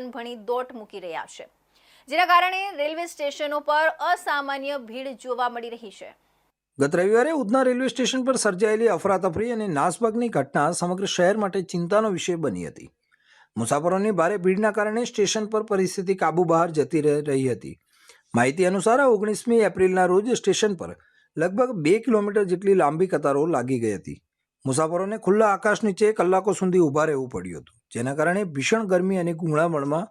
ભણી દોટ મૂકી રહ્યા છે, જેના કારણે રેલવે સ્ટેશનો પર અસામાન્ય ભીડ જોવા મળી રહી છે. ગત રવિવારે ઉધના રેલવે સ્ટેશન પર સર્જાયેલી અફરાતફરી અને નાસભાગની ઘટના સમગ્ર શહેર માટે ચિંતાનો વિષય બની હતી. મુસાફરોની ભારે ભીડના કારણે સ્ટેશન પર પરિસ્થિતિ કાબુ બહાર જતી રહી હતી. માહિતી અનુસાર 19મી એપ્રિલના રોજ સ્ટેશન પર લગભગ 2 કિલોમીટર જેટલી લાંબી કતારો લાગી ગઈ હતી. મુસાફરોને ખુલ્લા આકાશ નીચે કલાકો સુધી ઊભા રહેવું પડ્યું હતું, જેના કારણે ભીષણ ગરમી અને ગૂંગળામણમાં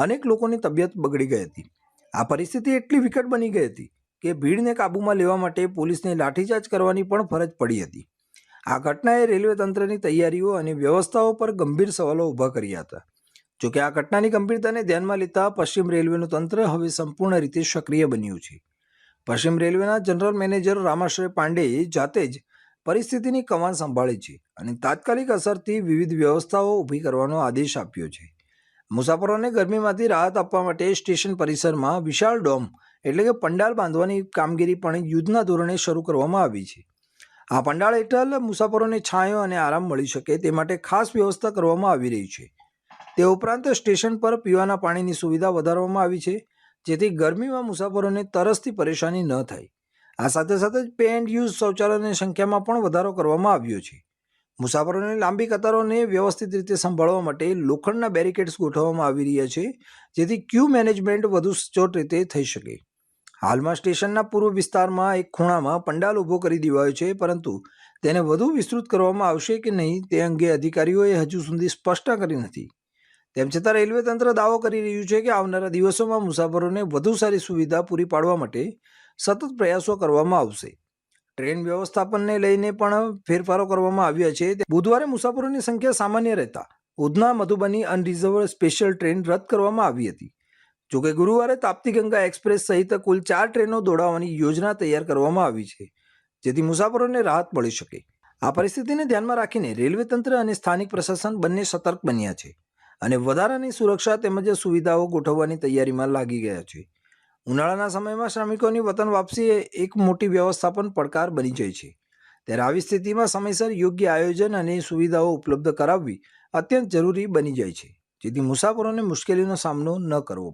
અનેક લોકોની તબિયત બગડી ગઈ હતી. આ પરિસ્થિતિ એટલી વિકટ બની ગઈ હતી કે ભીડને કાબૂમાં લેવા માટે પોલીસને લાઠીચાર્જ કરવાની પણ ફરજ પડી હતી. આ ઘટનાએ રેલવે તંત્રની તૈયારીઓ અને વ્યવસ્થાઓ પર ગંભીર સવાલો ઊભા કર્યા હતા. જોકે આ ઘટનાની ગંભીરતાને ધ્યાનમાં લેતા પશ્ચિમ રેલવેનું તંત્ર હવે સંપૂર્ણ રીતે સક્રિય બન્યું છે. પશ્ચિમ રેલવેના જનરલ મેનેજર રામાશ્રય પાંડેએ જાતે જ પરિસ્થિતિની કમાન સંભાળી છે અને તાત્કાલિક અસરથી વિવિધ વ્યવસ્થાઓ ઊભી કરવાનો આદેશ આપ્યો છે. મુસાફરોને ગરમીમાંથી રાહત આપવા માટે સ્ટેશન પરિસરમાં વિશાળ ડોમ એટલે કે પંડાલ બાંધવાની કામગીરી પણ યુદ્ધના ધોરણે શરૂ કરવામાં આવી છે. આ પંડાળ હેઠળ મુસાફરોને છાંયો અને આરામ મળી શકે તે માટે ખાસ વ્યવસ્થા કરવામાં આવી રહી છે. તે ઉપરાંત સ્ટેશન પર પીવાના પાણીની સુવિધા વધારવામાં આવી છે, જેથી ગરમીમાં મુસાફરોને તરસથી પરેશાની ન થાય. આ સાથે સાથે જ પે એન્ડ યુઝ શૌચાલયની સંખ્યામાં પણ વધારો કરવામાં આવ્યો છે. મુસાફરોની લાંબી કતારોને વ્યવસ્થિત રીતે સંભાળવા માટે લોખંડના બેરિકેડ્સ ગોઠવવામાં આવી રહ્યા છે, જેથી ક્યુ મેનેજમેન્ટ વધુ સચોટ રીતે થઈ શકે. હાલમાં સ્ટેશનના પૂર્વ વિસ્તારમાં એક ખૂણામાં પંડાલ ઊભો કરી દેવાયો છે, પરંતુ તેને વધુ વિસ્તૃત કરવામાં આવશે કે નહીં તે અંગે અધિકારીઓએ હજુ સુધી સ્પષ્ટતા કરી નથી. તેમ છતાં રેલવે તંત્ર દાવો કરી રહ્યું છે કે આવનારા દિવસોમાં મુસાફરોને વધુ સારી સુવિધા પૂરી પાડવા માટે સતત પ્રયાસો કરવામાં આવશે. ટ્રેન વ્યવસ્થાપનને લઈને પણ ફેરફારો કરવામાં આવ્યા છે. બુધવારે મુસાફરોની સંખ્યા સામાન્ય રહેતા Udhna Madhubani unreserved special train રદ કરવામાં આવી હતી. જોકે ગુરુવારે તાપ્તી ગંગા એક્સપ્રેસ સહિત કુલ 4 ટ્રેનો દોડાવવાની યોજના તૈયાર કરવામાં આવી છે, જેથી મુસાફરોને રાહત મળી શકે. આ પરિસ્થિતિને ધ્યાનમાં રાખીને રેલવે તંત્ર અને સ્થાનિક પ્રશાસન બંને સતર્ક બન્યા છે અને વધારાની સુરક્ષા તેમજ સુવિધાઓ ગોઠવવાની તૈયારીમાં લાગી ગયા છે. ઉનાળાના સમયમાં શ્રમિકોની વતન વાપસી એક મોટી વ્યવસ્થાપન પડકાર બની જાય છે. ત્યારે આવી સ્થિતિમાં સમયસર યોગ્ય આયોજન અને સુવિધાઓ ઉપલબ્ધ કરાવવી અત્યંત જરૂરી બની જાય છે, જેથી મુસાફરોને મુશ્કેલીનો સામનો ન કરવો